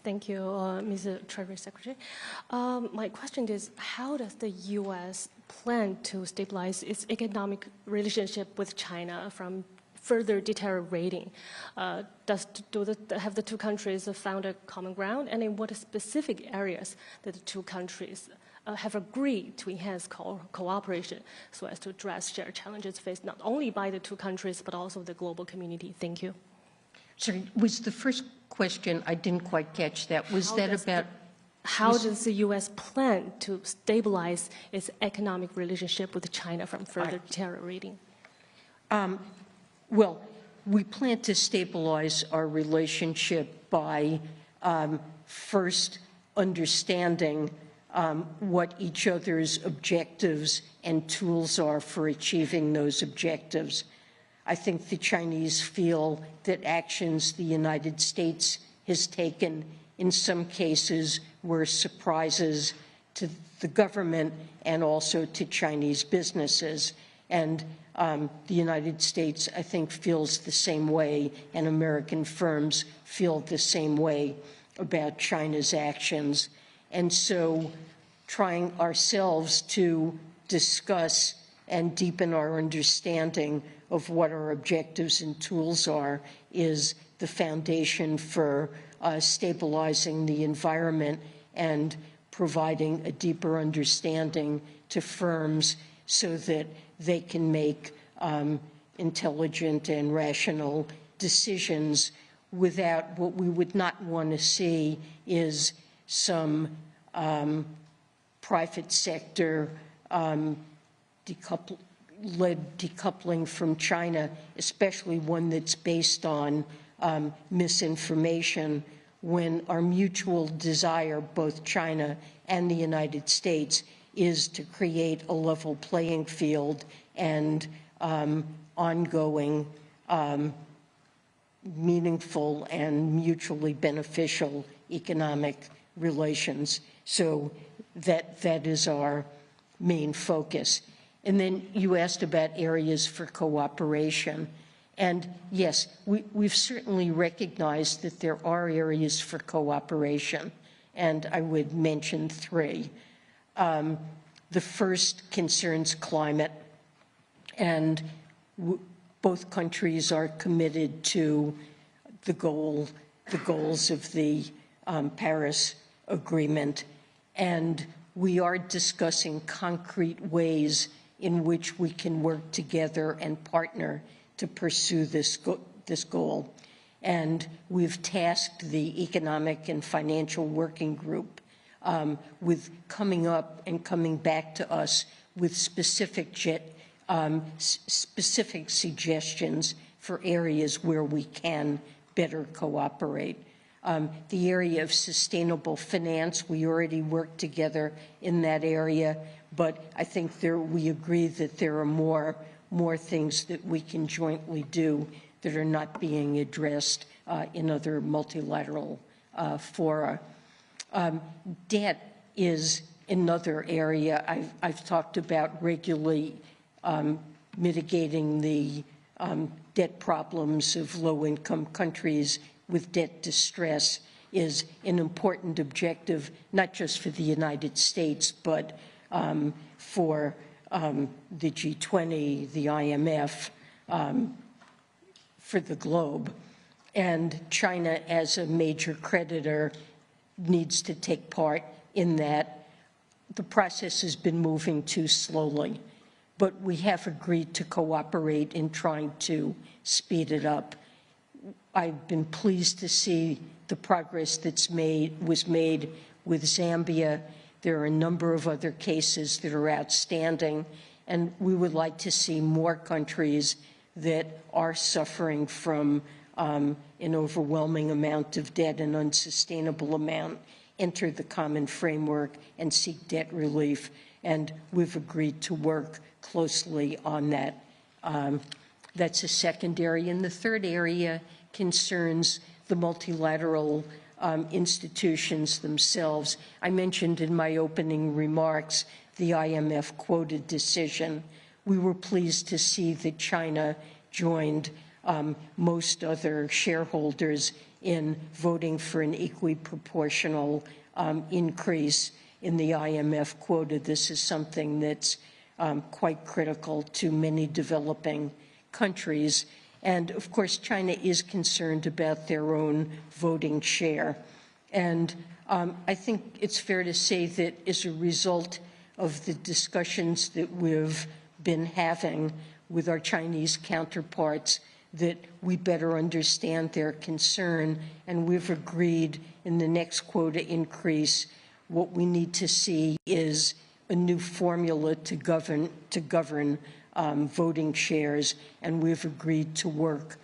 Thank you, Ms. Treasury Secretary. My question is, how does the U.S. plan to stabilize its economic relationship with China from further deteriorating? Have the two countries found a common ground? And in what specific areas that the two countries have agreed to enhance cooperation so as to address shared challenges faced not only by the two countries, but also the global community? Thank you. Sorry, was the first question, I didn't quite catch that. Was that about... How does the U.S. plan to stabilize its economic relationship with China from further deteriorating? Well, we plan to stabilize our relationship by first understanding what each other's objectives and tools are for achieving those objectives. I think the Chinese feel that actions the United States has taken in some cases were surprises to the government and also to Chinese businesses. And the United States, I think, feels the same way, and American firms feel the same way about China's actions. And so trying ourselves to discuss and deepen our understanding of what our objectives and tools are is the foundation for stabilizing the environment and providing a deeper understanding to firms so that they can make intelligent and rational decisions without what we would not want to see is some private sector decoupling from China, especially one that's based on misinformation, when our mutual desire, both China and the United States, is to create a level playing field and ongoing, meaningful and mutually beneficial economic relations. So that is our main focus. And then you asked about areas for cooperation. And yes, we've certainly recognized that there are areas for cooperation, and I would mention three. The first concerns climate, and both countries are committed to the goals of the Paris Agreement, and we are discussing concrete ways in which we can work together and partner to pursue this goal. And we've tasked the Economic and Financial Working Group with coming up and coming back to us with specific suggestions for areas where we can better cooperate. The area of sustainable finance, we already work together in that area, but I think we agree that there are more things that we can jointly do that are not being addressed in other multilateral fora. Debt is another area. I've talked about regularly mitigating the debt problems of low-income countries with debt distress is an important objective, not just for the United States, but for the G20, the IMF, for the globe. And China, as a major creditor, needs to take part in that. The process has been moving too slowly, but we have agreed to cooperate in trying to speed it up. I've been pleased to see the progress was made with Zambia. There are a number of other cases that are outstanding, and we would like to see more countries that are suffering from an overwhelming amount of debt, an unsustainable amount, enter the common framework and seek debt relief. And we've agreed to work closely on that. That's a second area. And the third area concerns the multilateral institutions themselves. I mentioned in my opening remarks the IMF quoted decision. We were pleased to see that China joined most other shareholders in voting for an equally proportional increase in the IMF quota. This is something that's quite critical to many developing countries. And of course, China is concerned about their own voting share. And I think it's fair to say that as a result of the discussions that we've been having with our Chinese counterparts, that we better understand their concern, and we've agreed in the next quota increase, what we need to see is a new formula to govern voting shares, and we've agreed to work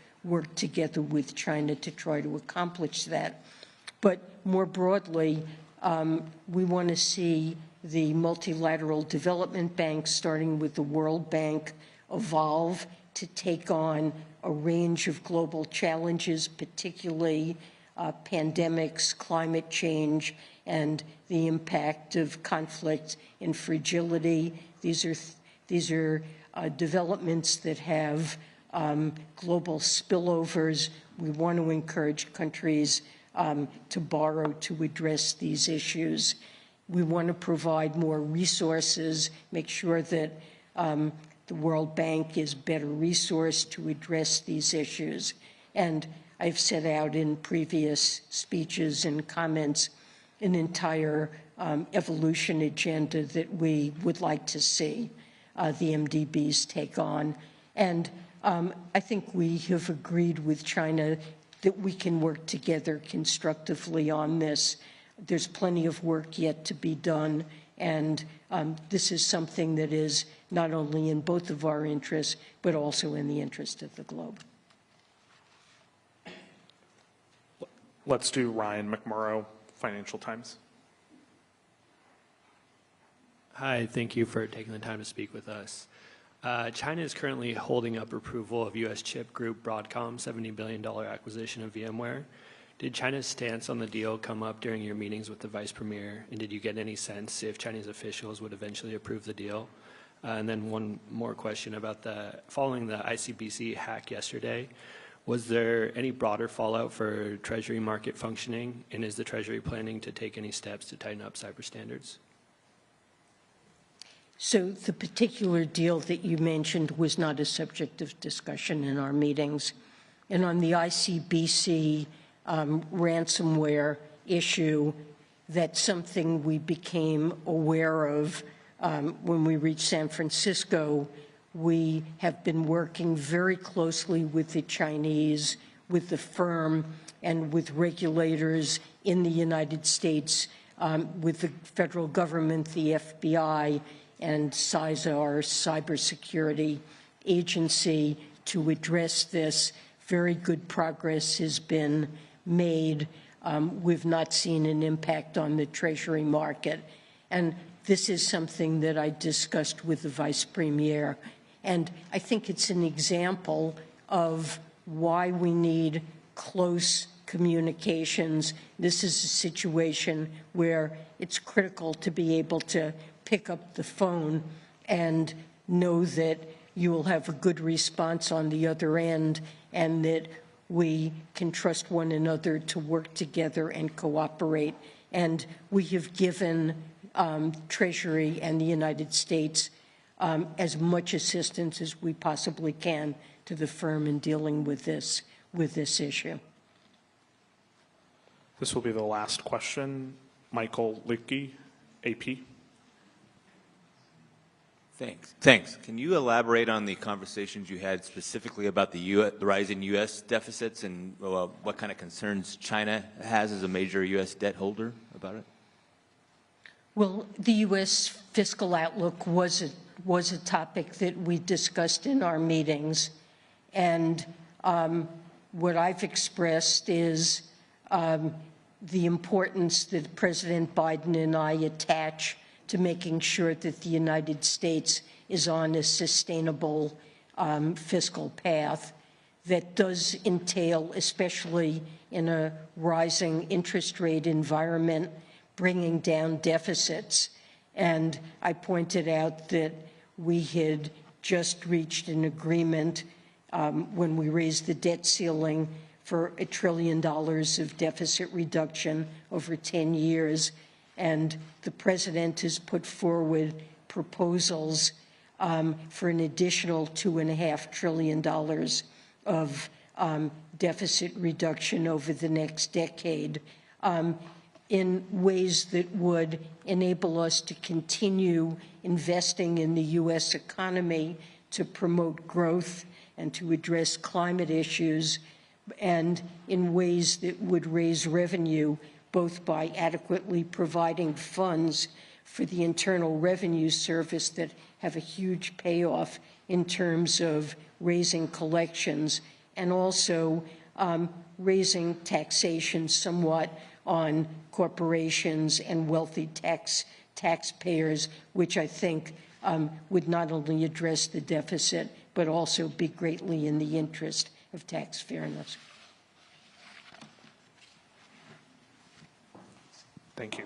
together with China to try to accomplish that. But more broadly, we want to see the multilateral development banks, starting with the World Bank, evolve to take on a range of global challenges, particularly pandemics, climate change, and the impact of conflict and fragility. These are developments that have global spillovers. We want to encourage countries to borrow to address these issues. We want to provide more resources, make sure that the World Bank is better resourced to address these issues. And I've set out in previous speeches and comments an entire evolution agenda that we would like to see the MDBs take on. And I think we have agreed with China that we can work together constructively on this. There's plenty of work yet to be done, and this is something that is not only in both of our interests, but also in the interest of the globe. Let's do Ryan McMurrow, Financial Times. Hi, thank you for taking the time to speak with us. China is currently holding up approval of U.S. chip group Broadcom's $70 billion acquisition of VMware. Did China's stance on the deal come up during your meetings with the Vice Premier, and did you get any sense if Chinese officials would eventually approve the deal? And then one more question about following the ICBC hack yesterday. Was there any broader fallout for Treasury market functioning, and is the Treasury planning to take any steps to tighten up cyber standards? So the particular deal that you mentioned was not a subject of discussion in our meetings. And on the ICBC ransomware issue, that's something we became aware of when we reached San Francisco. We have been working very closely with the Chinese, with the firm, and with regulators in the United States, with the federal government, the FBI, and CISA, our cybersecurity agency, to address this. Very good progress has been made. We've not seen an impact on the Treasury market. And this is something that I discussed with the Vice Premier. And I think it's an example of why we need close communications. This is a situation where it's critical to be able to pick up the phone and know that you will have a good response on the other end, and that we can trust one another to work together and cooperate. And we have given Treasury and the United States as much assistance as we possibly can to the firm in dealing with this issue. This will be the last question. Michael Lickey, AP. Thanks. Can you elaborate on the conversations you had specifically about the rising U.S. deficits and what kind of concerns China has as a major U.S. debt holder about it? Well, the U.S. fiscal outlook was a topic that we discussed in our meetings, and what I've expressed is the importance that President Biden and I attach to making sure that the United States is on a sustainable fiscal path that does entail, especially in a rising interest rate environment, bringing down deficits. And I pointed out that we had just reached an agreement when we raised the debt ceiling for $1 trillion of deficit reduction over 10 years. And the president has put forward proposals for an additional $2.5 trillion of deficit reduction over the next decade, in ways that would enable us to continue investing in the U.S. economy to promote growth and to address climate issues, and in ways that would raise revenue, both by adequately providing funds for the Internal Revenue Service that have a huge payoff in terms of raising collections, and also raising taxation somewhat on corporations and wealthy taxpayers, which I think would not only address the deficit, but also be greatly in the interest of tax fairness. Thank you.